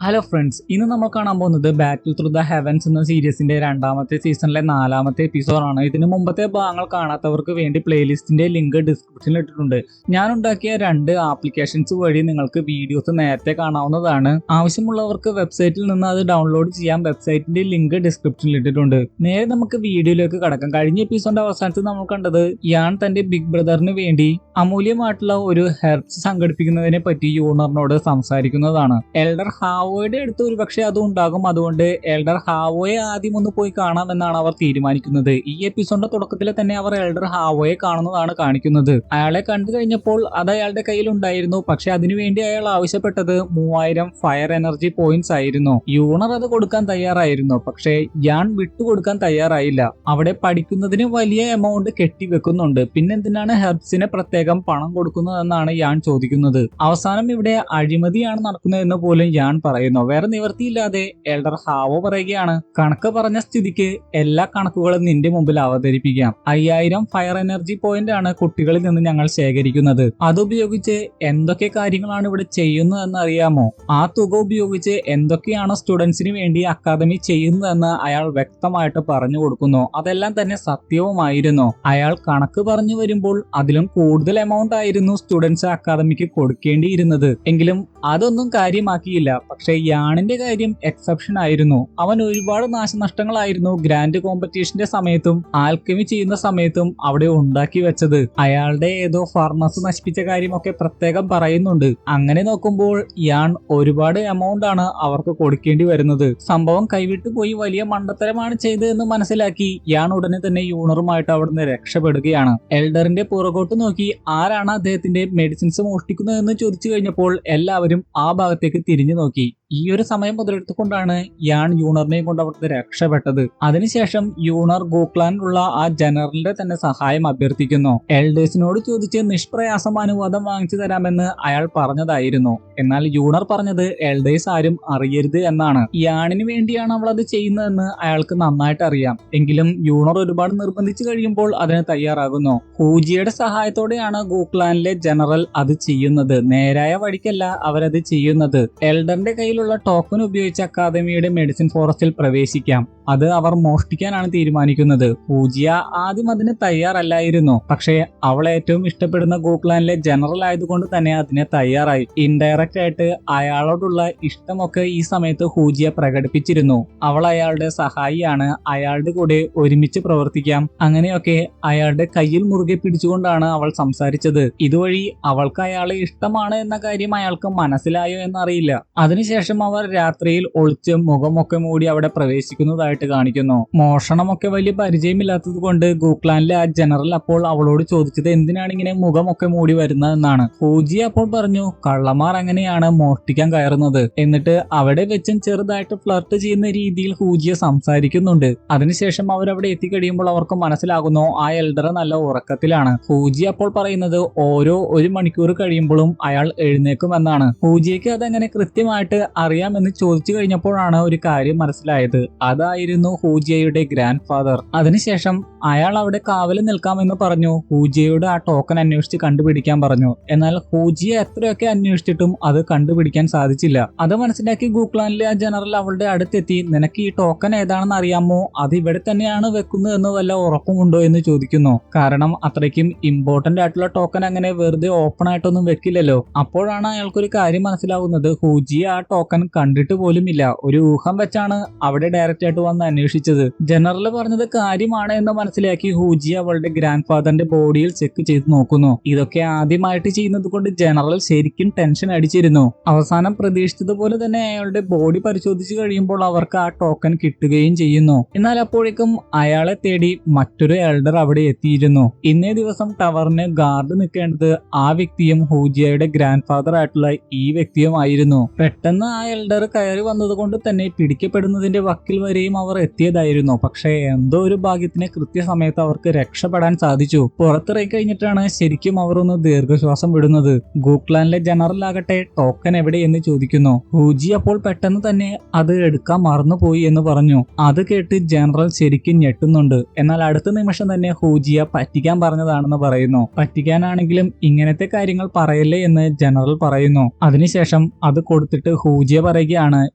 Hello friends, ഇന്ന് നമ്മൾ കാണാൻ പോകുന്നത് ബാറ്റിൽ ത്രൂ ദ ഹെവൻസ് എന്ന സീരീസിന്റെ രണ്ടാമത്തെ സീസണിലെ 4ാമത്തെ എപ്പിസോഡാണ്. ഇതിന് മുമ്പത്തെ ഭാഗങ്ങൾ കാണാത്തവർക്ക് വേണ്ടി പ്ലേലിസ്റ്റിന്റെ ലിങ്ക് ഡിസ്ക്രിപ്ഷനിൽ ഇട്ടിട്ടുണ്ട്. ഞാൻ ഉണ്ടാക്കിയ 2 ആപ്ലിക്കേഷൻസ് വഴി നിങ്ങൾക്ക് വീഡിയോസ് നേരത്തെ കാണാവുന്നതാണ്. ആവശ്യമുള്ളവർക്ക് വെബ്സൈറ്റിൽ നിന്ന് അത് ഡൗൺലോഡ് ചെയ്യാം. വെബ്സൈറ്റിന്റെ ലിങ്ക് ഡിസ്ക്രിപ്ഷനിൽ ഇട്ടിട്ടുണ്ട്. നേരെ നമുക്ക് വീഡിയോയിലേക്ക് കടക്കാം. കഴിഞ്ഞ എപ്പിസോഡിന്റെ അവസാനത്തിൽ നമ്മൾ കണ്ടത് യാൻ തന്റെ ബിഗ് ബ്രദറിന് വേണ്ടി അമൂല്യമായിട്ടുള്ള ഒരു ഹെർബ്സ് സംഘടിപ്പിക്കുന്നതിനെ പറ്റി യൂണറിനോട് സംസാരിക്കുന്നതാണ്. എൽഡർ ഹാവോയുടെ അടുത്ത് ഒരുപക്ഷെ അതും ഉണ്ടാകും. അതുകൊണ്ട് എൽഡർ ഹാവോയെ ആദ്യം ഒന്ന് പോയി കാണാമെന്നാണ് അവർ തീരുമാനിക്കുന്നത്. ഈ എപ്പിസോഡിന്റെ തുടക്കത്തിൽ തന്നെ അവർ എൽഡർ ഹാവോയെ കാണുന്നതാണ് കാണിക്കുന്നത്. അയാളെ കണ്ടു കഴിഞ്ഞപ്പോൾ അത് അയാളുടെ കയ്യിൽ ഉണ്ടായിരുന്നു. പക്ഷെ അതിനുവേണ്ടി അയാൾ ആവശ്യപ്പെട്ടത് 3000 ഫയർ എനർജി പോയിന്റ്സ് ആയിരുന്നു. യൂണർ അത് കൊടുക്കാൻ തയ്യാറായിരുന്നു. പക്ഷേ യാൻ വിട്ടുകൊടുക്കാൻ തയ്യാറായില്ല. അവിടെ പഠിക്കുന്നതിന് വലിയ എമൗണ്ട് കെട്ടിവെക്കുന്നുണ്ട്. പിന്നെന്തിനാണ് ഹെർബ്സിനെ പ്രത്യേകം പണം കൊടുക്കുന്നതെന്നാണ് യാൻ ചോദിക്കുന്നത്. അവസാനം ഇവിടെ അഴിമതിയാണ് നടക്കുന്നതെന്ന് പോലും യാൻ പറയുന്നു. വേറെ നിവൃത്തിയില്ലാതെ എൽഡർ ഹാവോ പറയുകയാണ്, കണക്ക് പറഞ്ഞ സ്ഥിതിക്ക് എല്ലാ കണക്കുകളും നിന്റെ മുമ്പിൽ അവതരിപ്പിക്കാം. 5000 ഫയർ എനർജി പോയിന്റ് ആണ് കുട്ടികളിൽ നിന്ന് ഞങ്ങൾ ശേഖരിക്കുന്നത്. അതുപയോഗിച്ച് എന്തൊക്കെ കാര്യങ്ങളാണ് ഇവിടെ ചെയ്യുന്നതെന്ന് അറിയാമോ? ആ തുക ഉപയോഗിച്ച് എന്തൊക്കെയാണ് സ്റ്റുഡൻസിന് വേണ്ടി അക്കാദമി ചെയ്യുന്നതെന്ന് അയാൾ വ്യക്തമായിട്ട് പറഞ്ഞു കൊടുക്കുന്നു. അതെല്ലാം തന്നെ സത്യവുമായിരുന്നു. അയാൾ കണക്ക് പറഞ്ഞു വരുമ്പോൾ അതിലും കൂടുതൽ എമൗണ്ട് ആയിരുന്നു സ്റ്റുഡൻസ് അക്കാദമിക്ക് കൊടുക്കേണ്ടിയിരുന്നത്. എങ്കിലും അതൊന്നും കാര്യമാക്കിയില്ല. പക്ഷെ യാണിന്റെ കാര്യം എക്സെപ്ഷൻ ആയിരുന്നു. അവൻ ഒരുപാട് നാശനഷ്ടങ്ങളായിരുന്നു ഗ്രാൻഡ് കോമ്പറ്റീഷന്റെ സമയത്തും ആൽക്കമി ചെയ്യുന്ന സമയത്തും അവിടെ ഉണ്ടാക്കി വെച്ചത്. അയാളുടെ ഏതോ ഫർണസ് നശിപ്പിച്ച കാര്യമൊക്കെ പ്രത്യേകം പറയുന്നുണ്ട്. അങ്ങനെ നോക്കുമ്പോൾ യാൺ ഒരുപാട് എമൗണ്ട് ആണ് അവർക്ക് കൊടുക്കേണ്ടി വരുന്നത്. സംഭവം കൈവിട്ടു പോയി വലിയ മണ്ടത്തരമാണ് ചെയ്തതെന്ന് മനസ്സിലാക്കി യാൺ ഉടനെ തന്നെ യൂണറുമായിട്ട് അവിടുന്ന് രക്ഷപ്പെടുകയാണ്. എൽഡറിന്റെ പുറകോട്ട് നോക്കി ആരാണ് അദ്ദേഹത്തിന്റെ മെഡിസിൻസ് മോഷ്ടിക്കുന്നതെന്ന് ചോദിച്ചു കഴിഞ്ഞപ്പോൾ എല്ലാവരും ആ ഭാഗത്തേക്ക് തിരിഞ്ഞു നോക്കി. ഈ ഒരു സമയം മുതലെടുത്തുകൊണ്ടാണ് യാൺ യൂണറിനെയും കൊണ്ട് അവിടുത്തെ രക്ഷപ്പെട്ടത്. അതിനുശേഷം യൂണർ ഗോക്ലാനിലുള്ള ആ ജനറലിന്റെ തന്നെ സഹായം അഭ്യർത്ഥിക്കുന്നു. എൽഡേഴ്സിനോട് ചോദിച്ച് നിഷ്പ്രയാസം അനുവാദം വാങ്ങിച്ചു തരാമെന്ന് അയാൾ പറഞ്ഞതായിരുന്നു. എന്നാൽ യൂണർ പറഞ്ഞത് എൽഡേഴ്സ് ആരും അറിയരുത് എന്നാണ്. യാണിന് വേണ്ടിയാണ് അവൾ അത് ചെയ്യുന്നതെന്ന് അയാൾക്ക് നന്നായിട്ട് അറിയാം. എങ്കിലും യൂണർ ഒരുപാട് നിർബന്ധിച്ചു കഴിയുമ്പോൾ അതിന് തയ്യാറാകുന്നു. ഹൂജിയുടെ സഹായത്തോടെയാണ് ഗോക്ലാനിലെ ജനറൽ അത് ചെയ്യുന്നത്. നേരായ വഴിക്കല്ല അവരത് ചെയ്യുന്നത്. എൽഡറിന്റെ കയ്യിൽ ടോക്കൺ ഉപയോഗിച്ച് അക്കാദമിയുടെ മെഡിസിൻ ഫോറസ്റ്റിൽ പ്രവേശിക്കാം. അത് അവർ മോഷ്ടിക്കാനാണ് തീരുമാനിക്കുന്നത്. പൂജിയ ആദ്യം അതിന് തയ്യാറല്ലായിരുന്നു. പക്ഷേ അവൾ ഏറ്റവും ഇഷ്ടപ്പെടുന്ന ഗോക്ലാനിലെ ജനറൽ ആയതുകൊണ്ട് തന്നെ അതിനെ തയ്യാറായി. ഇൻഡയറക്റ്റ് ആയിട്ട് അയാളോടുള്ള ഇഷ്ടമൊക്കെ ഈ സമയത്ത് ഹൂജിയ പ്രകടിപ്പിച്ചിരുന്നു. അവൾ അയാളുടെ സഹായിയാണ്, അയാളുടെ കൂടെ ഒരുമിച്ച് പ്രവർത്തിക്കാം, അങ്ങനെയൊക്കെ അയാളുടെ കയ്യിൽ മുറുകെ പിടിച്ചുകൊണ്ടാണ് അവൾ സംസാരിച്ചത്. ഇതുവഴി അവൾക്ക് അയാളെ ഇഷ്ടമാണ് എന്ന കാര്യം അയാൾക്ക് മനസ്സിലായോ എന്നറിയില്ല. അതിനുശേഷം അവർ രാത്രിയിൽ ഒളിച്ച് മുഖമൊക്കെ മൂടി അവിടെ പ്രവേശിക്കുന്നതായിട്ട് കാണിക്കുന്നു. മോഷണമൊക്കെ വലിയ പരിചയമില്ലാത്തത് കൊണ്ട് ഗോക്ലാനിലെ ആ ജനറൽ അപ്പോൾ അവളോട് ചോദിച്ചത് എന്തിനാണ് ഇങ്ങനെ മുഖമൊക്കെ മൂടി വരുന്നതെന്നാണ്. ഹൂജി അപ്പോൾ പറഞ്ഞു, കള്ളന്മാർ അങ്ങനെയാണ് മോഷ്ടിക്കാൻ കയറുന്നത്. എന്നിട്ട് അവിടെ വെച്ചും ചെറുതായിട്ട് ഫ്ലർട്ട് ചെയ്യുന്ന രീതിയിൽ ഹൂജിയെ സംസാരിക്കുന്നുണ്ട്. അതിനുശേഷം അവരവിടെ എത്തിക്കഴിയുമ്പോൾ അവർക്ക് മനസ്സിലാകുന്നു ആ എൽഡർ നല്ല ഉറക്കത്തിലാണ്. ഹൂജി അപ്പോൾ പറയുന്നത് ഓരോ 1 മണിക്കൂർ കഴിയുമ്പോഴും അയാൾ എഴുന്നേക്കുമെന്നാണ്. ഹൂജിക്ക് അതങ്ങനെ കൃത്യമായിട്ട് അറിയാമെന്ന് ചോദിച്ചു കഴിഞ്ഞപ്പോഴാണ് ഒരു കാര്യം മനസ്സിലായത്. അതായിരുന്നു ഹൂജിയയുടെ ഗ്രാൻഡ് ഫാദർ. അതിനുശേഷം അയാൾ അവിടെ കാവല് നിൽക്കാമെന്ന് പറഞ്ഞു. ഹൂജിയയുടെ ആ ടോക്കൺ അന്വേഷിച്ച് കണ്ടുപിടിക്കാൻ പറഞ്ഞു. എന്നാൽ ഹൂജിയ എത്രയൊക്കെ അന്വേഷിച്ചിട്ടും അത് കണ്ടുപിടിക്കാൻ സാധിച്ചില്ല. അത് മനസ്സിലാക്കി ഗോക്ലാനിലെ ആ ജനറൽ അവളുടെ അടുത്തെത്തി, നിനക്ക് ഈ ടോക്കൺ ഏതാണെന്ന് അറിയാമോ? അത് ഇവിടെ തന്നെയാണ് വെക്കുന്നതെന്ന് വല്ല ഉറപ്പുമുണ്ടോ എന്ന് ചോദിക്കുന്നു. കാരണം അത്രയ്ക്കും ഇമ്പോർട്ടന്റ് ആയിട്ടുള്ള ടോക്കൺ അങ്ങനെ വെറുതെ ഓപ്പൺ ആയിട്ടൊന്നും വെക്കില്ലല്ലോ. അപ്പോഴാണ് അയാൾക്കൊരു കാര്യം മനസ്സിലാവുന്നത്. ഹൂജിയ ആ ടോക്കൺ കണ്ടിട്ട് പോലുമില്ല. ഒരു ഊഹം വെച്ചാണ് അവിടെ ഡയറക്റ്റ് ആയിട്ട് വന്ന് അന്വേഷിച്ചത്. ജനറൽ പറഞ്ഞത് കാര്യമാണ് എന്ന് മനസ്സിലാക്കി ഹൂജി അവളുടെ ഗ്രാൻഡ് ഫാദറിന്റെ ബോഡിയിൽ ചെക്ക് ചെയ്ത് നോക്കുന്നു. ഇതൊക്കെ ആദ്യമായിട്ട് ചെയ്യുന്നത് കൊണ്ട് ജനറൽ ശരിക്കും ടെൻഷൻ അടിച്ചിരുന്നു. അവസാനം പ്രതീക്ഷിച്ചതുപോലെ തന്നെ അയാളുടെ ബോഡി പരിശോധിച്ചു കഴിയുമ്പോൾ അവർക്ക് ആ ടോക്കൺ കിട്ടുകയും ചെയ്യുന്നു. എന്നാൽ അപ്പോഴേക്കും അയാളെ തേടി മറ്റൊരു എൽഡർ അവിടെ എത്തിയിരുന്നു. ഇന്നേ ദിവസം ടവറിന് ഗാർഡ് നിൽക്കേണ്ടത് ആ വ്യക്തിയും ഹൂജിയയുടെ ഗ്രാൻഡ് ഫാദർ ആയിട്ടുള്ള ഈ വ്യക്തിയുമായിരുന്നു. പെട്ടെന്ന് ആ എൽഡർ കയറി വന്നതുകൊണ്ട് തന്നെ പിടിക്കപ്പെടുന്നതിന്റെ വക്കിൽ വരെയും അവർ എത്തിയതായിരുന്നു. പക്ഷേ എന്തോ ഒരു ഭാഗ്യത്തിന് കൃത്യസമയത്ത് അവർക്ക് രക്ഷപ്പെടാൻ സാധിച്ചു. പുറത്തിറങ്ങി കഴിഞ്ഞിട്ടാണ് ശരിക്കും അവർ ഒന്ന് ദീർഘശ്വാസം വിടുന്നത്. ഗോക്ലാനിലെ ജനറൽ ആകട്ടെ ടോക്കൺ എവിടെ എന്ന് ചോദിക്കുന്നു. ഹൂജി അപ്പോൾ പെട്ടെന്ന് തന്നെ അത് എടുക്കാൻ മറന്നുപോയി എന്ന് പറഞ്ഞു. അത് കേട്ട് ജനറൽ ശരിക്കും ഞെട്ടുന്നുണ്ട്. എന്നാൽ അടുത്ത നിമിഷം തന്നെ ഹൂജിയ പറ്റിക്കാൻ പറഞ്ഞതാണെന്ന് പറയുന്നു. പറ്റിക്കാനാണെങ്കിലും ഇങ്ങനത്തെ കാര്യങ്ങൾ പറയല്ലേ എന്ന് ജനറൽ പറയുന്നു. അതിനുശേഷം അത് കൊടുത്തിട്ട് ഹൂജി ഹൂജിയ പറയുകയാണ്,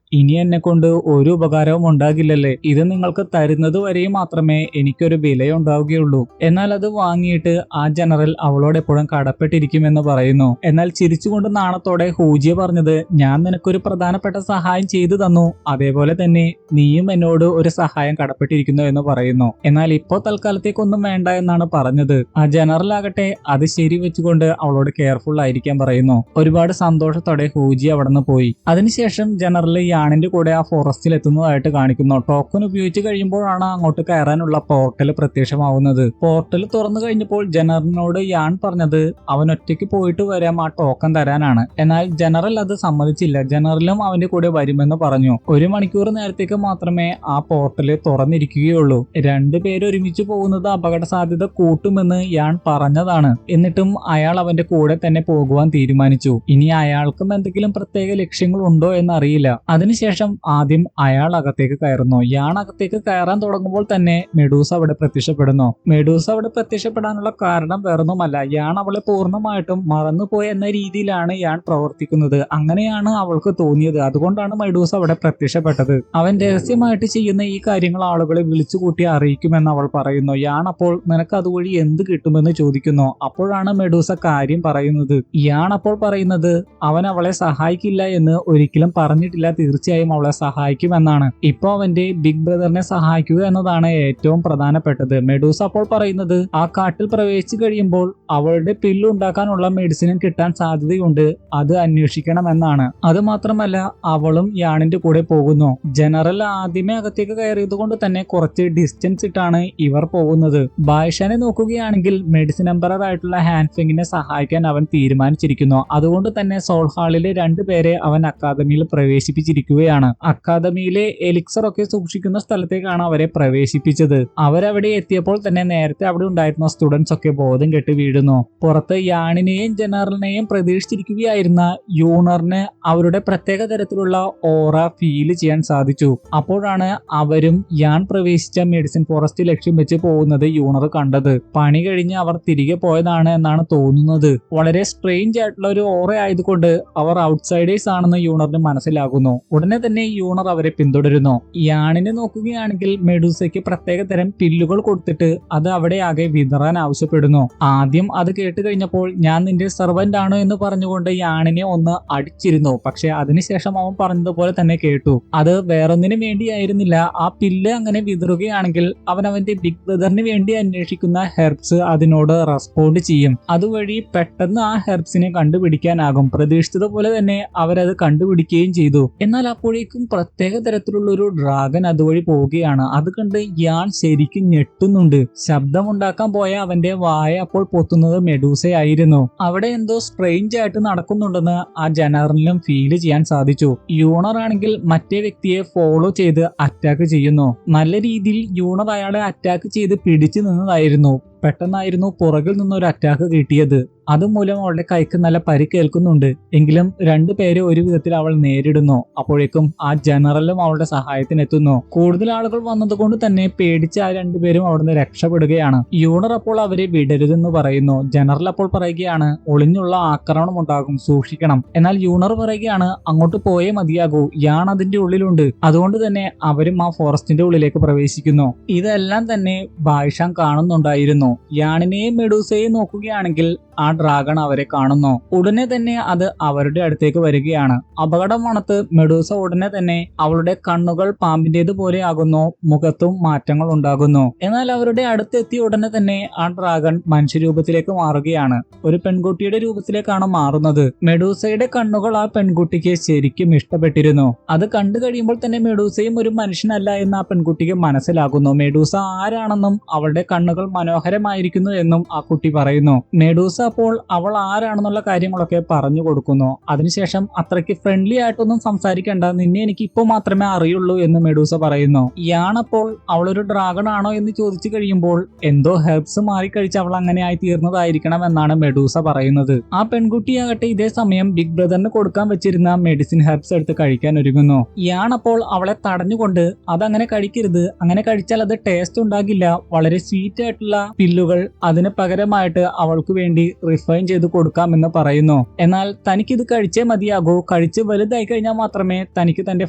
ഇനി എന്നെ കൊണ്ട് ഒരു ഉപകാരവും ഉണ്ടാകില്ലല്ലേ, ഇത് നിങ്ങൾക്ക് തരുന്നത് വരെ മാത്രമേ എനിക്കൊരു വിലയുണ്ടാവുകയുള്ളൂ. എന്നാൽ അത് വാങ്ങിയിട്ട് ആ ജനറൽ അവളോട് എപ്പോഴും കടപ്പെട്ടിരിക്കുമെന്ന് പറയുന്നു. എന്നാൽ ചിരിച്ചുകൊണ്ട് നാണത്തോടെ ഹൂജിയ പറഞ്ഞത്, ഞാൻ നിനക്കൊരു പ്രധാനപ്പെട്ട സഹായം ചെയ്തു തന്നു, അതേപോലെ തന്നെ നീയും എന്നോട് ഒരു സഹായം കടപ്പെട്ടിരിക്കുന്നു എന്ന് പറയുന്നു. എന്നാൽ ഇപ്പോ തൽക്കാലത്തേക്കൊന്നും വേണ്ട എന്നാണ് പറഞ്ഞത്. ആ ജനറൽ ആകട്ടെ അത് ശരി വെച്ചുകൊണ്ട് അവളോട് കെയർഫുൾ ആയിരിക്കാൻ പറയുന്നു. ഒരുപാട് സന്തോഷത്തോടെ ഹൂജി അവിടെ നിന്ന് പോയി. അതിനുശേഷം ജനറൽ യാണിന്റെ കൂടെ ആ ഫോറസ്റ്റിൽ എത്തുന്നതായിട്ട് കാണിക്കുന്നു. ടോക്കൺ ഉപയോഗിച്ച് കഴിയുമ്പോഴാണ് അങ്ങോട്ട് കയറാനുള്ള പോർട്ടൽ പ്രത്യക്ഷമാവുന്നത്. പോർട്ടൽ തുറന്നു കഴിഞ്ഞപ്പോൾ ജനറലിനോട് യാൺ പറഞ്ഞത് അവൻ ഒറ്റയ്ക്ക് പോയിട്ട് വരാം, ആ ടോക്കൺ തരാനാണ്. എന്നാൽ ജനറൽ അത് സമ്മതിച്ചില്ല. ജനറലും അവന്റെ കൂടെ വരുമെന്ന് പറഞ്ഞു. 1 മണിക്കൂർ നേരത്തേക്ക് മാത്രമേ ആ പോർട്ടൽ തുറന്നിരിക്കുകയുള്ളൂ. രണ്ടുപേരും ഒരുമിച്ച് പോകുന്നത് അപകട സാധ്യത കൂട്ടുമെന്ന് യാൺ പറഞ്ഞതാണ്. എന്നിട്ടും അയാൾ അവന്റെ കൂടെ തന്നെ പോകുവാൻ തീരുമാനിച്ചു. ഇനി അയാൾക്കും എന്തെങ്കിലും പ്രത്യേക ലക്ഷ്യങ്ങൾ ഉണ്ടോ എന്നറിയില്ല. അതിനുശേഷം ആദ്യം അയാൾ അകത്തേക്ക് കയറുന്നു. യാൺ അകത്തേക്ക് കയറാൻ തുടങ്ങുമ്പോൾ തന്നെ മെഡൂസ അവിടെ പ്രത്യക്ഷപ്പെടുന്നു. മെഡൂസ അവിടെ പ്രത്യക്ഷപ്പെടാനുള്ള കാരണം വേറൊന്നുമല്ല, യാൺ അവളെ പൂർണ്ണമായിട്ടും മറന്നുപോയി എന്ന രീതിയിലാണ് യാൺ പ്രവർത്തിക്കുന്നത്. അങ്ങനെയാണ് അവൾക്ക് തോന്നിയത്. അതുകൊണ്ടാണ് മെഡൂസ അവിടെ പ്രത്യക്ഷപ്പെട്ടത്. അവൻ രഹസ്യമായിട്ട് ചെയ്യുന്ന ഈ കാര്യങ്ങൾ ആളുകളെ വിളിച്ചുകൂട്ടി അറിയിക്കുമെന്ന് അവൾ പറയുന്നു. യാൺ അപ്പോൾ നിനക്ക് അതുവഴി എന്ത് കിട്ടുമെന്ന് ചോദിക്കുന്നു. അപ്പോഴാണ് മെഡൂസ കാര്യം പറയുന്നത്. യാൺ അപ്പോൾ പറയുന്നത് അവൻ അവളെ സഹായിക്കില്ല എന്ന് ഒരിക്കലും പറഞ്ഞിട്ടില്ല, തീർച്ചയായും അവളെ സഹായിക്കുമെന്നാണ്. ഇപ്പൊ അവന്റെ ബിഗ് ബ്രദറിനെ സഹായിക്കുക എന്നതാണ് ഏറ്റവും പ്രധാനപ്പെട്ടത്. മെഡൂസ അപ്പോൾ പറയുന്നത് ആ കാട്ടിൽ പ്രവേശിച്ചു കഴിയുമ്പോൾ അവളുടെ പില്ലുണ്ടാക്കാനുള്ള മെഡിസിനും കിട്ടാൻ സാധ്യതയുണ്ട്, അത് അന്വേഷിക്കണമെന്നാണ്. അത് മാത്രമല്ല അവളും യാണിന്റെ കൂടെ പോകുന്നു. ജനറൽ ആദ്യമേ അകത്തേക്ക് കയറിയത് കൊണ്ട് തന്നെ കുറച്ച് ഡിസ്റ്റൻസ് ഇട്ടാണ് ഇവർ പോകുന്നത്. ബായ്ഷാനെ നോക്കുകയാണെങ്കിൽ മെഡിസിൻ എംപറർ ആയിട്ടുള്ള ഹാൻഫെങ്ങിനെ സഹായിക്കാൻ അവൻ തീരുമാനിച്ചിരിക്കുന്നു. അതുകൊണ്ട് തന്നെ സോൾ ഹാളിലെ 2 പേരെ അവൻ അക്കാദമിയിൽ പ്രവേശിപ്പിച്ചിരിക്കുകയാണ്. അക്കാദമിയിലെ എലിക്സർ ഒക്കെ സൂക്ഷിക്കുന്ന സ്ഥലത്തേക്കാണ് അവരെ പ്രവേശിപ്പിച്ചത്. അവരവിടെ എത്തിയപ്പോൾ തന്നെ നേരത്തെ അവിടെ ഉണ്ടായിരുന്ന സ്റ്റുഡൻസ് ഒക്കെ ബോധം കെട്ട് വീഴുന്നു. പുറത്ത് യാണിനെയും ജനറലിനെയും പ്രതീക്ഷിച്ചിരിക്കുകയായിരുന്ന യൂണറിന് അവരുടെ പ്രത്യേക തരത്തിലുള്ള ഓറ ഫീൽ ചെയ്യാൻ സാധിച്ചു. അപ്പോഴാണ് അവരും യാൺ പ്രവേശിച്ച മെഡിസിൻ ഫോറസ്റ്റ് ലക്ഷ്യം വെച്ച് പോകുന്നത് യൂണർ കണ്ടത്. പണി കഴിഞ്ഞ് അവർ തിരികെ പോയതാണ് എന്നാണ് തോന്നുന്നത്. വളരെ സ്ട്രേഞ്ച് ആയിട്ടുള്ള ഒരു ഓറ ആയതുകൊണ്ട് അവർ ഔട്ട്സൈഡേഴ്സ് ആണെന്ന് യൂണറിന് മനസ്സിലാകുന്നു. ഉടനെ തന്നെ യൂണർ അവരെ പിന്തുടരുന്നു. യാണിനെ നോക്കുകയാണെങ്കിൽ മെഡൂസയ്ക്ക് പ്രത്യേക തരം പില്ലുകൾ കൊടുത്തിട്ട് അത് അവിടെ ആകെ വിതറാൻ ആവശ്യപ്പെടുന്നു. ആദ്യം അത് കേട്ട് കഴിഞ്ഞപ്പോൾ ഞാൻ നിന്റെ സെർവന്റ് ആണ് എന്ന് പറഞ്ഞുകൊണ്ട് യാണിനെ ഒന്ന് അടിച്ചിരുന്നു. പക്ഷെ അതിനുശേഷം അവൻ പറഞ്ഞതുപോലെ തന്നെ കേട്ടു. അത് വേറൊന്നിനു വേണ്ടിയായിരുന്നില്ല. ആ പില്ല് അങ്ങനെ വിതറുകയാണെങ്കിൽ അവൻ അവന്റെ ബിഗ് ബ്രദറിന് വേണ്ടി അന്വേഷിക്കുന്ന ഹെർബ്സ് അതിനോട് റെസ്പോണ്ട് ചെയ്യും. അതുവഴി പെട്ടെന്ന് ആ ഹെർബ്സിനെ കണ്ടുപിടിക്കാനാകും. പ്രതീക്ഷിച്ചതുപോലെ തന്നെ അവരത് കണ്ടുപിടിക്കുകയും ചെയ്തു. എന്നാൽ അപ്പോഴേക്കും പ്രത്യേക തരത്തിലുള്ള ഒരു ഡ്രാഗൺ അതുവഴി പോവുകയാണ്. അത് കണ്ട് യാൺ ശരിക്കും ഞെട്ടുന്നുണ്ട്. ശബ്ദമുണ്ടാക്കാൻ പോയ അവന്റെ വായ അപ്പോൾ പൊത്തുന്നത് മെഡൂസയായിരുന്നു. അവിടെ എന്തോ സ്ട്രേഞ്ച് ആയിട്ട് നടക്കുന്നുണ്ടെന്ന് ആ ജനറലിനും ഫീൽ ചെയ്യാൻ സാധിച്ചു. യൂണർ ആണെങ്കിൽ മറ്റേ വ്യക്തിയെ ഫോളോ ചെയ്ത് അറ്റാക്ക് ചെയ്യുന്നു. നല്ല രീതിയിൽ യൂണർ അയാളെ അറ്റാക്ക് ചെയ്ത് പിടിച്ചു നിന്നതായിരുന്നു. പെട്ടെന്നായിരുന്നു പുറകിൽ നിന്നൊരു അറ്റാക്ക് കിട്ടിയത്. അതുമൂലം അവളുടെ കൈക്ക് നല്ല പരിക്കേൽക്കുന്നുണ്ട്. എങ്കിലും 2 പേരെ ഒരു വിധത്തിൽ അവൾ നേരിടുന്നു. അപ്പോഴേക്കും ആ ജനറലും അവളുടെ സഹായത്തിനെത്തുന്നു. കൂടുതൽ ആളുകൾ വന്നതുകൊണ്ട് തന്നെ പേടിച്ച് ആ 2 പേരും അവിടുന്ന് രക്ഷപ്പെടുകയാണ്. യൂണർ അപ്പോൾ അവരെ വിടരുതെന്ന് പറയുന്നു. ജനറൽ അപ്പോൾ പറയുകയാണ് ഒളിഞ്ഞുള്ള ആക്രമണം ഉണ്ടാകും, സൂക്ഷിക്കണം. എന്നാൽ യൂണർ പറയുകയാണ് അങ്ങോട്ട് പോയേ മതിയാകൂ, യാൺ അതിന്റെ ഉള്ളിലുണ്ട്. അതുകൊണ്ട് തന്നെ അവരും ആ ഫോറസ്റ്റിന്റെ ഉള്ളിലേക്ക് പ്രവേശിക്കുന്നു. ഇതെല്ലാം തന്നെ ബായ്ഷാൻ കാണുന്നുണ്ടായിരുന്നു. യാണിനെയും മെഡൂസയെയും നോക്കുകയാണെങ്കിൽ ആ ഡ്രാഗൺ അവരെ കാണുന്നു. ഉടനെ തന്നെ അത് അവരുടെ അടുത്തേക്ക് വരികയാണ്. അപകടം മണത്ത് മെഡൂസ ഉടനെ തന്നെ അവളുടെ കണ്ണുകൾ പാമ്പിന്റേതുപോലെ ആകുന്നു. മുഖത്തും മാറ്റങ്ങൾ ഉണ്ടാകുന്നു. എന്നാൽ അവരുടെ അടുത്തെത്തിയ ഉടനെ തന്നെ ആ ഡ്രാഗൺ മനുഷ്യരൂപത്തിലേക്ക് മാറുകയാണ്. ഒരു പെൺകുട്ടിയുടെ രൂപത്തിലേക്കാണ് മാറുന്നത്. മെഡൂസയുടെ കണ്ണുകൾ ആ പെൺകുട്ടിക്ക് ശരിക്കും ഇഷ്ടപ്പെട്ടിരുന്നു. അത് കണ്ടു കഴിയുമ്പോൾ തന്നെ മെഡൂസയും ഒരു മനുഷ്യനല്ല എന്ന് ആ പെൺകുട്ടിക്ക് മനസ്സിലാകുന്നു. മെഡൂസ ആരാണെന്നും അവളുടെ കണ്ണുകൾ മനോഹരമായിരിക്കുന്നു എന്നും ആ കുട്ടി പറയുന്നു. മെഡൂസ അപ്പോൾ അവൾ ആരാണെന്നുള്ള കാര്യങ്ങളൊക്കെ പറഞ്ഞു കൊടുക്കുന്നു. അതിനുശേഷം അത്രയ്ക്ക് ഫ്രണ്ട്ലി ആയിട്ടൊന്നും സംസാരിക്കേണ്ട, നിന്നെ എനിക്ക് ഇപ്പൊ മാത്രമേ അറിയുള്ളൂ എന്ന് മെഡൂസ പറയുന്നു. യാണപ്പോൾ അവളൊരു ഡ്രാഗൺ ആണോ എന്ന് ചോദിച്ചു കഴിയുമ്പോൾ എന്തോ ഹെർബ്സ് മാറിക്കഴിച്ച് അവൾ അങ്ങനെ ആയി തീർന്നതായിരിക്കണം എന്നാണ് മെഡൂസ പറയുന്നത്. ആ പെൺകുട്ടിയാകട്ടെ ഇതേ സമയം ബിഗ് ബ്രദറിന് കൊടുക്കാൻ വെച്ചിരുന്ന മെഡിസിൻ ഹെർബ്സ് എടുത്ത് കഴിക്കാൻ ഒരുങ്ങുന്നു. യാണപ്പോൾ അവളെ തടഞ്ഞുകൊണ്ട് അതങ്ങനെ കഴിക്കരുത്, അങ്ങനെ കഴിച്ചാൽ അത് ടേസ്റ്റ് ഉണ്ടാകില്ല, വളരെ സ്വീറ്റ് ആയിട്ടുള്ള പില്ലുകൾ അതിന് പകരമായിട്ട് അവൾക്ക് വേണ്ടി റിഫൈൻ ചെയ്ത് കൊടുക്കാമെന്ന് പറയുന്നു. എന്നാൽ തനിക്കിത് കഴിച്ചേ മതിയാകൂ, കഴിച്ച് വലുതായി കഴിഞ്ഞാൽ മാത്രമേ തനിക്ക് തന്റെ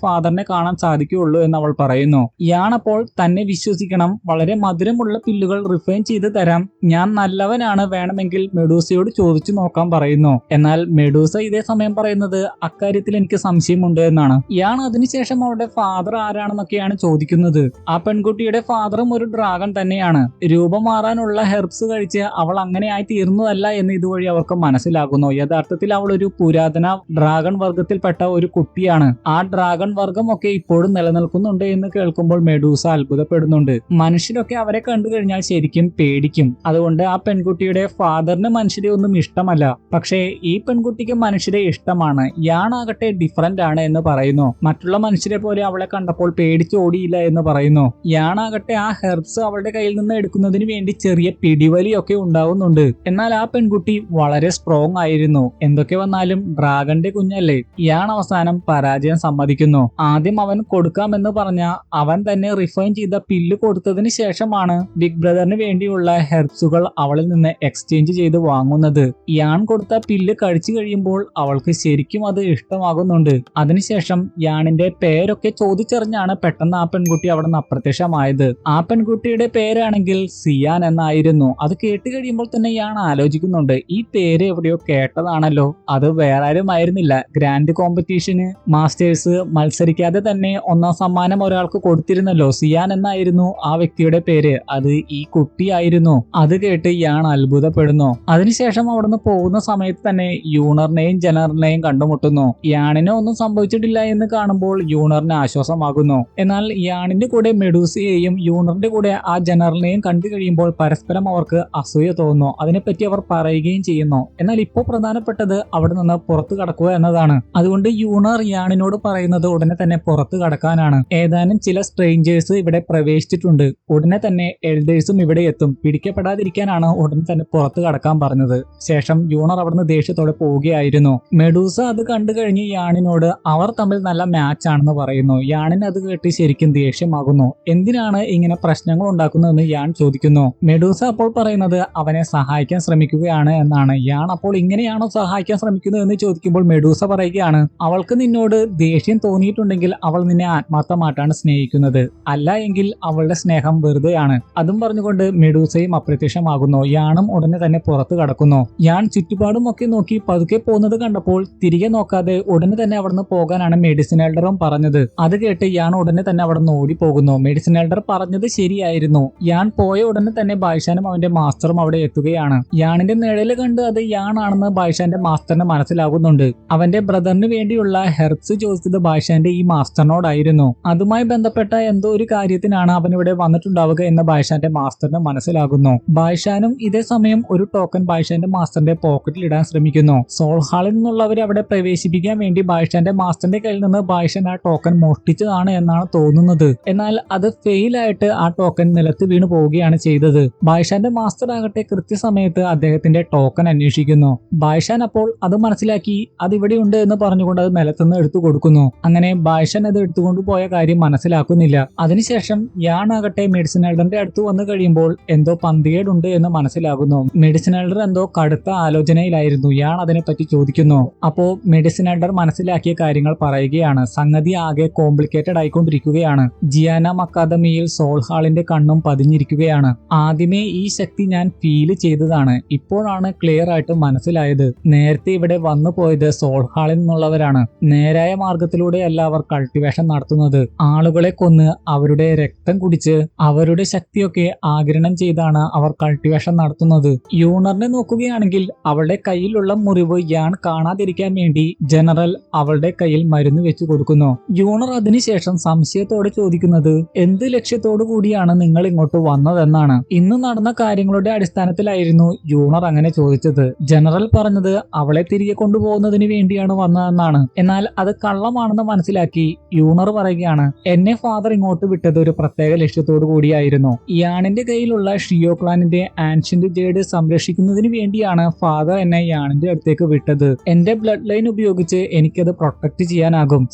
ഫാദറിനെ കാണാൻ സാധിക്കുകയുള്ളൂ എന്ന് അവൾ പറയുന്നു. യാൺ അപ്പോൾ തന്നെ വിശ്വസിക്കണം, വളരെ മധുരമുള്ള പില്ലുകൾ റിഫൈൻ ചെയ്ത് തരാം, ഞാൻ നല്ലവനാണ്, വേണമെങ്കിൽ മെഡൂസയോട് ചോദിച്ചു നോക്കാൻ പറയുന്നു. എന്നാൽ മെഡൂസ ഇതേ സമയം പറയുന്നത് അക്കാര്യത്തിൽ എനിക്ക് സംശയമുണ്ട് എന്നാണ്. യാൺ അതിനുശേഷം അവളുടെ ഫാദർ ആരാണെന്നൊക്കെയാണ് ചോദിക്കുന്നത്. ആ പെൺകുട്ടിയുടെ ഫാദറും ഒരു ഡ്രാഗൺ തന്നെയാണ്. രൂപം മാറാനുള്ള ഹെർബ്സ് കഴിച്ച് അവൾ അങ്ങനെയായി തീർന്നതല്ല എന്ന് ഇതുവഴി അവർക്ക് മനസ്സിലാകുന്നു. യഥാർത്ഥത്തിൽ അവൾ ഒരു പുരാതന ഡ്രാഗൺ വർഗത്തിൽപ്പെട്ട ഒരു കുട്ടിയാണ്. ആ ഡ്രാഗൺ വർഗം ഒക്കെ ഇപ്പോഴും നിലനിൽക്കുന്നുണ്ട് എന്ന് കേൾക്കുമ്പോൾ മെഡൂസ അത്ഭുതപ്പെടുന്നുണ്ട്. മനുഷ്യരൊക്കെ അവരെ കണ്ടു കഴിഞ്ഞാൽ ശരിക്കും പേടിക്കും. അതുകൊണ്ട് ആ പെൺകുട്ടിയുടെ ഫാദറിന് മനുഷ്യരെ ഒന്നും ഇഷ്ടമല്ല. പക്ഷേ ഈ പെൺകുട്ടിക്ക് മനുഷ്യരെ ഇഷ്ടമാണ്. യാണാകട്ടെ ഡിഫറന്റ് ആണ് എന്ന് പറയുന്നു. മറ്റുള്ള മനുഷ്യരെ പോലെ അവളെ കണ്ടപ്പോൾ പേടിച്ച് ഓടിയില്ല എന്ന് പറയുന്നു. യാണാകട്ടെ ആ ഹെർബ്സ് അവളുടെ കയ്യിൽ നിന്ന് എടുക്കുന്നതിന് വേണ്ടി ചെറിയ പിടിവലിയൊക്കെ ഉണ്ടാവുന്നുണ്ട്. എന്നാൽ ആ പെൺകുട്ടി വളരെ സ്ട്രോങ് ആയിരുന്നു. എന്തൊക്കെ വന്നാലും ഡ്രാഗന്റെ കുഞ്ഞല്ലേ. യാൺ അവസാനം പരാജയം സമ്മതിക്കുന്നു. ആദ്യം അവൻ കൊടുക്കാമെന്ന് പറഞ്ഞ അവൻ തന്നെ റിഫൈൻ ചെയ്ത പില്ല് കൊടുത്തതിന് ശേഷമാണ് ബിഗ് ബ്രദറിന് വേണ്ടിയുള്ള ഹെർബ്സുകൾ അവളിൽ നിന്ന് എക്സ്ചേഞ്ച് ചെയ്ത് വാങ്ങുന്നത്. യാൺ കൊടുത്ത പില്ല് കഴിച്ചു കഴിയുമ്പോൾ അവൾക്ക് ശരിക്കും അത് ഇഷ്ടമാകുന്നുണ്ട്. അതിനുശേഷം യാണിന്റെ പേരൊക്കെ ചോദിച്ചറിഞ്ഞാണ് പെട്ടെന്ന് ആ പെൺകുട്ടി അവിടെ നിന്ന് അപ്രത്യക്ഷമായത്. ആ പെൺകുട്ടിയുടെ പേരാണെങ്കിൽ സിയാൻ എന്നായിരുന്നു. അത് കേട്ട് കഴിയുമ്പോൾ തന്നെ യാൺ ആലോചിക്കുന്നുണ്ട്, ഈ പേര് എവിടെയോ കേട്ടതാണല്ലോ. അത് വേറെ ആരും ആയിരുന്നില്ല, ഗ്രാൻഡ് കോമ്പറ്റീഷന് മാസ്റ്റേഴ്സ് മത്സരിക്കാതെ തന്നെ ഒന്നാം സമ്മാനം ഒരാൾക്ക് കൊടുത്തിരുന്നല്ലോ, സിയാൻ എന്നായിരുന്നു ആ വ്യക്തിയുടെ പേര്. അത് ഈ കുട്ടിയായിരുന്നു. അത് കേട്ട് യാൺ അത്ഭുതപ്പെടുന്നു. അതിനുശേഷം അവിടുന്ന് പോകുന്ന സമയത്ത് തന്നെ യൂണറിനെയും ജനറലിനെയും കണ്ടുമുട്ടുന്നു. യാണിന് ഒന്നും സംഭവിച്ചിട്ടില്ല എന്ന് കാണുമ്പോൾ യൂണറിന് ആശ്വാസമാകുന്നു. എന്നാൽ യാണിന്റെ കൂടെ മെഡൂസയെയും യൂണറിന്റെ കൂടെ ആ ജനറലിനെയും കണ്ടു കഴിയുമ്പോൾ പരസ്പരം അവർക്ക് അസൂയ തോന്നുന്നു. അതിനെപ്പറ്റി അവർ പറയുകയും ചെയ്യുന്നു. എന്നാൽ ഇപ്പോൾ പ്രധാനപ്പെട്ടത് അവിടെ നിന്ന് പുറത്തു കടക്കുക എന്നതാണ്. അതുകൊണ്ട് യൂണർ യാണിനോട് പറയുന്നത് ഉടനെ തന്നെ പുറത്തു കടക്കാനാണ്. ഏതാനും ചില സ്ട്രേഞ്ചേഴ്സ് ഇവിടെ പ്രവേശിച്ചിട്ടുണ്ട്, ഉടനെ തന്നെ എൽഡേഴ്സും ഇവിടെ എത്തും, പിടിക്കപ്പെടാതിരിക്കാനാണ് ഉടനെ തന്നെ പുറത്തു കടക്കാൻ പറഞ്ഞത്. ശേഷം യൂണർ അവിടുന്ന് ദേഷ്യത്തോടെ പോവുകയായിരുന്നു. മെഡൂസ അത് കണ്ടു കഴിഞ്ഞ് യാണിനോട് അവർ തമ്മിൽ നല്ല മാച്ച് ആണെന്ന് പറയുന്നു. യാണിന് അത് കേട്ട് ശരിക്കും ദേഷ്യമാകുന്നു. എന്തിനാണ് ഇങ്ങനെ പ്രശ്നങ്ങൾ ഉണ്ടാക്കുന്നതെന്ന് യാൺ ചോദിക്കുന്നു. മെഡൂസ അപ്പോൾ പറയുന്നത് അവനെ സഹായിക്കാൻ ശ്രമിക്കുകയാണ് എന്നാണ്. യാൺ അപ്പോൾ ഇങ്ങനെയാണോ സഹായിക്കാൻ ശ്രമിക്കുന്നത് എന്ന് ചോദിക്കുമ്പോൾ മെഡൂസ പറയുകയാണ്, അവൾക്ക് നിന്നോട് ദേഷ്യം തോന്നിയിട്ടുണ്ടെങ്കിൽ അവൾ നിന്നെ ആത്മാർത്ഥമായിട്ടാണ് സ്നേഹിക്കുന്നത്, അല്ല എങ്കിൽ അവളുടെ സ്നേഹം വെറുതെയാണ്. അതും പറഞ്ഞുകൊണ്ട് മെഡൂസയും അപ്രത്യക്ഷമാകുന്നു. യാണും ഉടനെ തന്നെ പുറത്തു കടക്കുന്നു. യാൺ ചുറ്റുപാടും ഒക്കെ നോക്കി പതുക്കെ പോകുന്നത് കണ്ടപ്പോൾ തിരികെ നോക്കാതെ ഉടനെ തന്നെ അവിടുന്ന് പോകാനാണ് മെഡിസിൻ എൽഡറും പറഞ്ഞത്. അത് കേട്ട് യാൺ ഉടനെ തന്നെ അവിടുന്ന് ഓടിപ്പോകുന്നു. മെഡിസിൻ എൽഡർ പറഞ്ഞത് ശരിയായിരുന്നു. യാൺ പോയ ഉടനെ തന്നെ ബായ്ഷാനും അവന്റെ മാസ്റ്ററും അവിടെ എത്തുകയാണ്. യാണിന്റെ നിഴല് കണ്ട് അത് യാൺ ആണെന്ന് ബായ്ഷാന്റെ മാസ്റ്ററിന് മനസ്സിലാകുന്നുണ്ട്. അവന്റെ ബ്രദറിന് വേണ്ടിയുള്ള ഹെർബ്സ് ചോദിച്ചത് ബായ്ഷാന്റെ ഈ മാസ്റ്ററിനോടായിരുന്നു. അതുമായി ബന്ധപ്പെട്ട എന്തോ ഒരു കാര്യത്തിനാണ് അവൻ ഇവിടെ വന്നിട്ടുണ്ടാവുക എന്ന് ബായ്ഷാന്റെ മാസ്റ്ററിന് മനസ്സിലാകുന്നു. ബായ്ഷാനും ഇതേ സമയം ഒരു ടോക്കൺ ബായ്ഷാന്റെ മാസ്റ്ററിന്റെ പോക്കറ്റിൽ ഇടാൻ ശ്രമിക്കുന്നു. സോൾ ഹാളിൽ നിന്നുള്ളവരെ അവിടെ പ്രവേശിപ്പിക്കാൻ വേണ്ടി ബായ്ഷാന്റെ മാസ്റ്ററിന്റെ കയ്യിൽ നിന്ന് ബായ്ഷാൻ ആ ടോക്കൺ മോഷ്ടിച്ചതാണ് എന്നാണ് തോന്നുന്നത്. എന്നാൽ അത് ഫെയിൽ ആയിട്ട് ആ ടോക്കൺ നിലത്ത് വീണു പോവുകയാണ് ചെയ്തത്. ബായ്ഷാന്റെ മാസ്റ്റർ ആകട്ടെ കൃത്യസമയത്ത് അദ്ദേഹത്തിന്റെ ടോക്കൺ അന്വേഷിക്കുന്നു. ബായ്ഷാൻ അപ്പോൾ അത് മനസ്സിലാക്കി അത് ഇവിടെ ഉണ്ട് എന്ന് പറഞ്ഞുകൊണ്ട് അത് നിലത്തുനിന്ന് എടുത്തു കൊടുക്കുന്നു. അങ്ങനെ ബായ്ഷാൻ അത് എടുത്തുകൊണ്ട് പോയ കാര്യം മനസ്സിലാക്കുന്നില്ല. അതിനുശേഷം യാൺ ആകട്ടെ മെഡിസിൻ എൽഡറിന്റെ അടുത്ത് വന്നു കഴിയുമ്പോൾ എന്തോ പന്തികേടുണ്ട് എന്ന് മനസ്സിലാകുന്നു. മെഡിസിൻ എൽഡർ എന്തോ കടുത്ത ആലോചനയിലായിരുന്നു. യാൺ അതിനെപ്പറ്റി ചോദിക്കുന്നു. അപ്പോ മെഡിസിൻ എൽഡർ മനസ്സിലാക്കിയ കാര്യങ്ങൾ പറയുകയാണ്. സംഗതി ആകെ കോംപ്ലിക്കേറ്റഡ് ആയിക്കൊണ്ടിരിക്കുകയാണ്. ജിയാന അക്കാദമിയിൽ സോൾ ഹാളിന്റെ കണ്ണും പതിഞ്ഞിരിക്കുകയാണ്. ആദ്യമേ ഈ ശക്തി ഞാൻ ഫീൽ ചെയ്തതാണ്, ഇപ്പോഴാണ് ക്ലിയർ ആയിട്ട് മനസ്സിലായത്. നേരത്തെ ഇവിടെ വന്നു പോയത് സോൾ ഹാളിൽ നിന്നുള്ളവരാണ്. നേരായ മാർഗത്തിലൂടെയല്ല അവർ കൾട്ടിവേഷൻ നടത്തുന്നത്. ആളുകളെ കൊന്ന് അവരുടെ രക്തം കുടിച്ച് അവരുടെ ശക്തിയൊക്കെ ആഗിരണം ചെയ്താണ് അവർ കൾട്ടിവേഷൻ നടത്തുന്നത്. യൂണറിനെ നോക്കുകയാണെങ്കിൽ അവളുടെ കയ്യിലുള്ള മുറിവ് യാൺ കാണാതിരിക്കാൻ വേണ്ടി ജനറൽ അവളുടെ കയ്യിൽ മരുന്ന് വെച്ചു കൊടുക്കുന്നു. യൂണർ അതിനുശേഷം സംശയത്തോടെ ചോദിക്കുന്നത് എന്ത് ലക്ഷ്യത്തോടു കൂടിയാണ് നിങ്ങൾ ഇങ്ങോട്ട് വന്നതെന്നാണ്. ഇന്ന് നടന്ന കാര്യങ്ങളുടെ അടിസ്ഥാനത്തിലായിരുന്നു യൂണർ അങ്ങനെ ചോദിച്ചത്. ജനറൽ പറഞ്ഞത് അവളെ തിരികെ കൊണ്ടുപോകുന്നതിന് വേണ്ടിയാണ് വന്നതെന്നാണ്. എന്നാൽ അത് കള്ളമാണെന്ന് മനസ്സിലാക്കി യൂണർ പറയുകയാണ്, എന്നെ ഫാദർ ഇങ്ങോട്ട് വിട്ടത് ഒരു പ്രത്യേക ലക്ഷ്യത്തോടു കൂടിയായിരുന്നു. യാണിന്റെ കയ്യിലുള്ള ഷിയോ ക്ലാനിന്റെ ആൻഷ്യന്റ് ജേഡ് സംരക്ഷിക്കുന്നതിന് വേണ്ടിയാണ് ഫാദർ എന്നെ യാണിന്റെ അടുത്തേക്ക് വിട്ടത്. എന്റെ ബ്ലഡ് ലൈൻ ഉപയോഗിച്ച് എനിക്കത് പ്രൊട്ടക്ട് ചെയ്യാനാകും.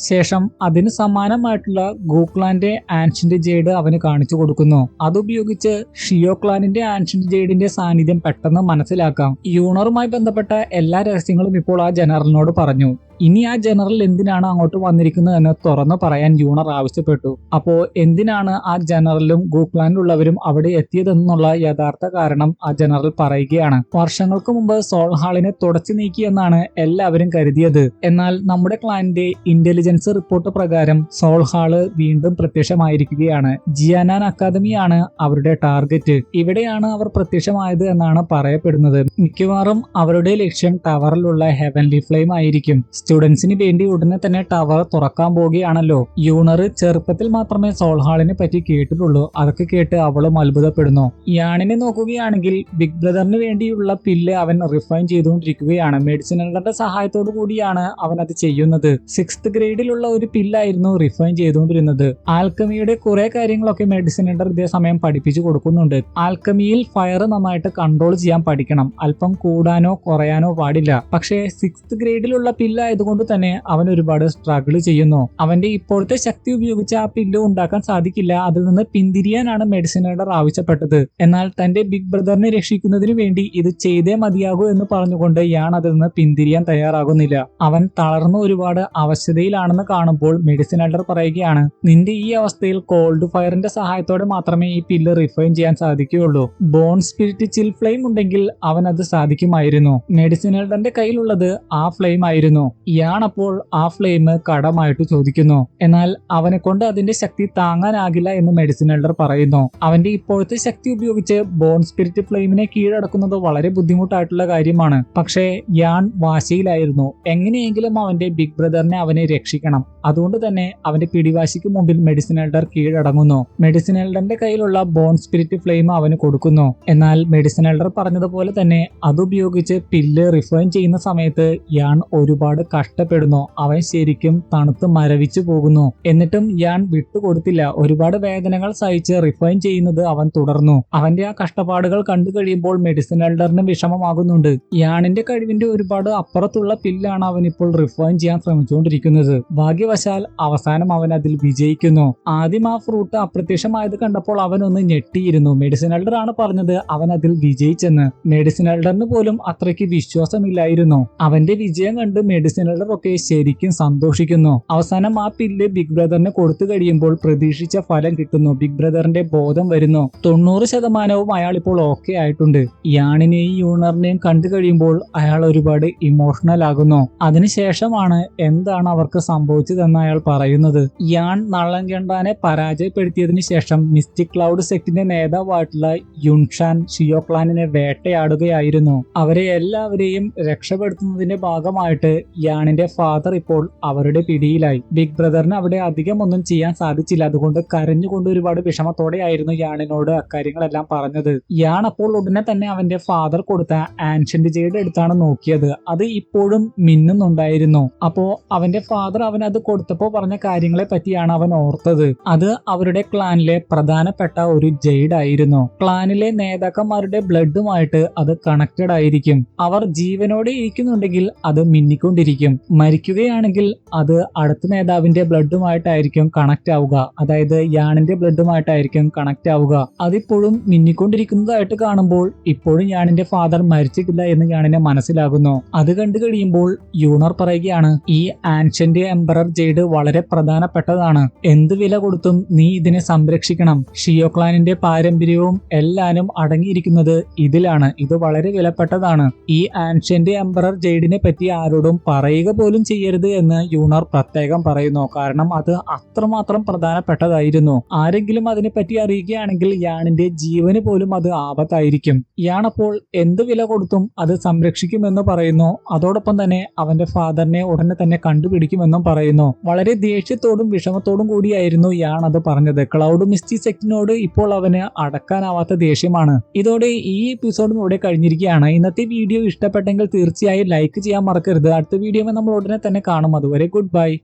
ശേഷം അതിന് സമാനമായിട്ടുള്ള ഗൂക്ലാന്റെ ആൻഷ്യന്റ് ജേഡ് അവന് കാണിച്ചു കൊടുക്കുന്നു. അതുപയോഗിച്ച് ഷിയോ ക്ലാനിന്റെ ആൻഷ്യന്റ് ജേഡിന്റെ സാന്നിധ്യം പെട്ടെന്ന് മനസ്സിലാക്കി മനസ്സിലാക്കാം. യൂണറുമായി ബന്ധപ്പെട്ട എല്ലാ രഹസ്യങ്ങളും ഇപ്പോൾ ആ ജനറലിനോട് പറഞ്ഞു. ഇനി ആ ജനറൽ എന്തിനാണ് അങ്ങോട്ട് വന്നിരിക്കുന്നതെന്ന് തുറന്നു പറയാൻ യൂണർ ആവശ്യപ്പെട്ടു. അപ്പോ എന്തിനാണ് ആ ജനറലും ഗൂക്ലാൻഡിലുള്ളവരും അവിടെ എത്തിയതെന്നുള്ള യഥാർത്ഥ കാരണം ആ ജനറൽ പറയുകയാണ്. വർഷങ്ങൾക്ക് മുമ്പ് സോൾഹാളിനെ തുടച്ചു നീക്കിയെന്നാണ് എല്ലാവരും കരുതിയത്. എന്നാൽ നമ്മുടെ ക്ലാനിന്റെ ഇന്റലിജൻസ് റിപ്പോർട്ട് പ്രകാരം സോൾഹാള് വീണ്ടും പ്രത്യക്ഷമായിരിക്കുകയാണ്. ജിയാനാൻ അക്കാദമിയാണ് അവരുടെ ടാർഗറ്റ്. ഇവിടെയാണ് അവർ പ്രത്യക്ഷമായത് എന്നാണ് പറയപ്പെടുന്നത്. മിക്കവാറും അവരുടെ ലക്ഷ്യം ടവറിലുള്ള ഹെവൻലി ഫ്ലെയിം ആയിരിക്കും. സ്റ്റുഡൻസിന് വേണ്ടി ഉടനെ തന്നെ ടവർ തുറക്കാൻ പോവുകയാണല്ലോ. യൂണർ ചെറുപ്പത്തിൽ മാത്രമേ സോൾഹാളിനെ പറ്റി കേട്ടിട്ടുള്ളൂ. അതൊക്കെ കേട്ട് അവളും അത്ഭുതപ്പെടുന്നു. യാണിനെ നോക്കുകയാണെങ്കിൽ ബിഗ് ബ്രദറിന് വേണ്ടിയുള്ള പില്ല് അവൻ റിഫൈൻ ചെയ്തുകൊണ്ടിരിക്കുകയാണ്. മെഡിസിനുകളുടെ സഹായത്തോടു കൂടിയാണ് അവൻ അത് ചെയ്യുന്നത്. 6th ഗ്രേഡിലുള്ള ഒരു പില്ലായിരുന്നു റിഫൈൻ ചെയ്തുകൊണ്ടിരുന്നത്. ആൽക്കമിയുടെ കുറെ കാര്യങ്ങളൊക്കെ മെഡിസിനുകൾ ഇതേ സമയം പഠിപ്പിച്ചു കൊടുക്കുന്നുണ്ട്. ആൽക്കമിയിൽ ഫയർ നന്നായിട്ട് കൺട്രോൾ ചെയ്യാൻ പഠിക്കണം. അല്പം കൂടാനോ കുറയാനോ പാടില്ല. പക്ഷേ 6th ഗ്രേഡിലുള്ള പില്ലായതുകൊണ്ട് തന്നെ അവൻ ഒരുപാട് സ്ട്രഗിൾ ചെയ്യുന്നു. അവന്റെ ഇപ്പോഴത്തെ ശക്തി ഉപയോഗിച്ച് ആ പില്ല് ഉണ്ടാക്കാൻ സാധിക്കില്ല. അതിൽ നിന്ന് പിന്തിരിയാനാണ് മെഡിസിനേഡർ ആവശ്യപ്പെട്ടത്. എന്നാൽ തന്റെ ബിഗ് ബ്രദറിനെ രക്ഷിക്കുന്നതിന് വേണ്ടി ഇത് ചെയ്തേ മതിയാകൂ എന്ന് പറഞ്ഞുകൊണ്ട് യാൺ അതിൽ നിന്ന് പിന്തിരിയാൻ തയ്യാറാകുന്നില്ല. അവൻ തളർന്ന ഒരുപാട് അവശതയിലാണെന്ന് കാണുമ്പോൾ മെഡിസിനേഡർ പറയുകയാണ്, നിന്റെ ഈ അവസ്ഥയിൽ കോൾഡ് ഫയറിന്റെ സഹായത്തോടെ മാത്രമേ ഈ പില്ല് റിഫൈൻ ചെയ്യാൻ സാധിക്കുകയുള്ളൂ. ബോൺ സ്പിരിറ്റ് ചിൽ ഫ്ലെയിം ഉണ്ടെങ്കിൽ അവൻ അത് സാധിക്കുമായിരുന്നു. മെഡിസിനേഡറിന്റെ കയ്യിലുള്ളത് ആ ഫ്ലെയിം ആയിരുന്നു. യാൺ അപ്പോൾ ആ ഫ്ലെയിം കടമായിട്ട് ചോദിക്കുന്നു. എന്നാൽ അവനെ കൊണ്ട് അതിന്റെ ശക്തി താങ്ങാനാകില്ല എന്ന് മെഡിസിനേഡർ പറയുന്നു. അവന്റെ ഇപ്പോഴത്തെ ശക്തി ഉപയോഗിച്ച് ബോൺ സ്പിരിറ്റ് ഫ്ലെയിമിനെ കീഴടക്കുന്നത് വളരെ ബുദ്ധിമുട്ടായിട്ടുള്ള കാര്യമാണ്. പക്ഷേ യാൺ വാശിയിലായിരുന്നു. എങ്ങനെയെങ്കിലും അവന്റെ ബിഗ് ബ്രദറിനെ അവനെ രക്ഷിക്കണം. അതുകൊണ്ട് തന്നെ അവന്റെ പിടിവാശിക്ക് മുമ്പിൽ മെഡിസിനേഡർ കീഴടങ്ങുന്നു. മെഡിസിനേഡറിന്റെ കയ്യിലുള്ള ബോൺ സ്പിരിറ്റ് ഫ്ലെയിം അവന് കൊടുക്കുന്നു. എന്നാൽ മെഡിസിനേഡർ പറഞ്ഞതുപോലെ തന്നെ അതുപയോഗിച്ച് പില്ല് റിഫൈൻ ചെയ്യുന്ന സമയത്ത് യാൺ ഒരുപാട് കഷ്ടപ്പെടുന്നു. അവൻ ശരിക്കും തണുത്ത് മരവിച്ചു പോകുന്നു. എന്നിട്ടും യാൺ വിട്ടുകൊടുത്തില്ല. ഒരുപാട് വേദനകൾ സഹിച്ച് റിഫൈൻ ചെയ്യുന്നത് അവൻ തുടർന്നു. അവന്റെ ആ കഷ്ടപ്പാടുകൾ കണ്ടു കഴിയുമ്പോൾ മെഡിസിനേഡറിന് വിഷമമാകുന്നുണ്ട്. യാണിന്റെ കഴിവിന്റെ ഒരുപാട് അപ്പുറത്തുള്ള പില്ലാണ് അവൻ ഇപ്പോൾ റിഫൈൻ ചെയ്യാൻ ശ്രമിച്ചുകൊണ്ടിരിക്കുന്നത്. ഭാഗ്യവശാൽ അവസാനം അവൻ അതിൽ വിജയിക്കുന്നു. ആദ്യം ആ ഫ്രൂട്ട് അപ്രത്യക്ഷമായത് കണ്ടപ്പോൾ അവൻ ഒന്ന് ഞെട്ടിയിരുന്നു. മെഡിസിനേഡർ ആണ് പറഞ്ഞത് അവൻ അതിൽ വിജയിച്ചെന്ന്. മെഡിസിനേഡറിന് പോലും അത്രയ്ക്ക് വിശ്വാസമില്ലായിരുന്നു. അവന്റെ വിജയം കണ്ട് മെഡിസിനേഡർ ഒക്കെ ശരിക്കും സന്തോഷിക്കുന്നു. അവസാനം ആ പില്ല് ബിഗ് ബ്രദറിന് കൊടുത്തു കഴിയുമ്പോൾ പ്രതീക്ഷിച്ച ഫലം കിട്ടുന്നു. ബിഗ് ബ്രദറിന്റെ ബോധം വരുന്നു. 90% അയാൾ ഇപ്പോൾ ഓക്കെ ആയിട്ടുണ്ട്. യാണിനെയും യൂണറിനെയും കണ്ടു കഴിയുമ്പോൾ അയാൾ ഒരുപാട് ഇമോഷണൽ ആകുന്നു. അതിനുശേഷമാണ് എന്താണ് അവർക്ക് സംഭവിച്ചതെന്ന് അയാൾ പറയുന്നത്. യാൺ നളങ്കണ്ടാനെ പരാജയപ്പെടുത്തിയതിനു ശേഷം മിസ്റ്റിക് ക്ലൗഡ് സെക്ടിന്റെ നേതാവായിട്ടുള്ള യുൻഷാൻ ഷിയോക്ലാനിനെ വേട്ടയാടുകയായിരുന്നു. അവരെ എല്ലാവരെയും രക്ഷപ്പെടുത്തുന്നതിന്റെ ഭാഗമായിട്ട് യാണിന്റെ ഫാദർ ഇപ്പോൾ അവരുടെ പിടിയിലായി. ബിഗ് ബ്രദറിന് അവിടെ അധികം ഒന്നും ചെയ്യാൻ സാധിച്ചില്ല. അതുകൊണ്ട് കരഞ്ഞുകൊണ്ട് ഒരുപാട് വിഷമത്തോടെയായിരുന്നു യാണിനോട് അക്കാര്യങ്ങളെല്ലാം പറഞ്ഞത്. യാൺ അപ്പോൾ ഉടനെ തന്നെ അവന്റെ ഫാദർ കൊടുത്ത ആൻഷ്യന്റ് ജെയ്ഡ് എടുത്താണ് നോക്കിയത്. അത് ഇപ്പോഴും മിന്നുന്നുണ്ടായിരുന്നു. അപ്പോ അവന്റെ ഫാദർ അവൻ അത് കൊടുത്തപ്പോ പറഞ്ഞ കാര്യങ്ങളെ പറ്റിയാണ് അവൻ ഓർത്തത്. അത് അവരുടെ ക്ലാനിലെ പ്രധാനപ്പെട്ട ഒരു ജെയ്ഡ് ആയിരുന്നു. ക്ലാനിലെ നേതാക്കന്മാരുടെ ബ്ലഡുമായിട്ട് അത് കണക്റ്റഡ് ആയിരിക്കും. അവർ ജീവനോടെ ഇരിക്കുന്നുണ്ടെങ്കിൽ അത് മിന്നിക്കൊണ്ടിരിക്കും. മരിക്കുകയാണെങ്കിൽ അത് അടുത്ത നേതാവിന്റെ ബ്ലഡുമായിട്ടായിരിക്കും കണക്ട് ആവുക. അതായത് യാണിന്റെ ബ്ലഡുമായിട്ടായിരിക്കും കണക്ട് ആവുക. അതിപ്പോഴും മിന്നിക്കൊണ്ടിരിക്കുന്നതായിട്ട് കാണുമ്പോൾ ഇപ്പോഴും യാണിന്റെ ഫാദർ മരിച്ചിട്ടില്ല എന്ന് യാണിനെ മനസ്സിലാകുന്നു. അത് കണ്ടു കഴിയുമ്പോൾ യൂണർ പറയുകയാണ്, ഈ ആൻഷ്യന്റ് എംപറർ ജെയ്ഡ് വളരെ പ്രധാനപ്പെട്ടതാണ്. എന്ത് വില കൊടുത്തും നീ ഇതിനെ സംരക്ഷിക്കണം. ഷിയോക്ലാനിന്റെ പാരമ്പര്യവും എല്ലാനും അടങ്ങിയിരിക്കുന്നത് ഇതിലാണ്. ഇത് വളരെ വിലപ്പെട്ടതാണ്. ഈ ആൻഷ്യന്റ് എംപറർ ജെയ്ഡിനെ പറ്റി ആരോടും പറയുക പോലും ചെയ്യരുത് എന്ന് യൂണർ പ്രത്യേകം പറയുന്നു. കാരണം അത് അത്രമാത്രം പ്രധാനപ്പെട്ടതായിരുന്നു. ആരെങ്കിലും അതിനെപ്പറ്റി അറിയുകയാണെങ്കിൽ യാണിന്റെ ജീവന് പോലും അത് ആപത്തായിരിക്കും. യാൺ അപ്പോൾ എന്ത് വില കൊടുത്തും അത് സംരക്ഷിക്കുമെന്ന് പറയുന്നു. അതോടൊപ്പം തന്നെ അവന്റെ ഫാദറിനെ ഉടനെ തന്നെ കണ്ടുപിടിക്കുമെന്നും പറയുന്നു. വളരെ ദേഷ്യത്തോടും വിഷമത്തോടും കൂടിയായിരുന്നു യാൺ അത് പറഞ്ഞത്. ക്ലൗഡ് മിസ്റ്റി സെക്ടിനോട് ഇപ്പോൾ അവന് അടക്കാനാവാത്ത ദേഷ്യമാണ്. ഇതോടെ ഈ എപ്പിസോഡും ഇവിടെ കഴിഞ്ഞിരിക്കുകയാണ്. ഇന്നത്തെ വീഡിയോ ഇഷ്ടപ്പെട്ടെങ്കിൽ തീർച്ചയായും ലൈക്ക് ചെയ്യാൻ മറക്കരുത്. അടുത്ത വീഡിയോ നമ്മൾ ഉടനെ തന്നെ കാണും. അതുവരെ ഗുഡ് ബൈ.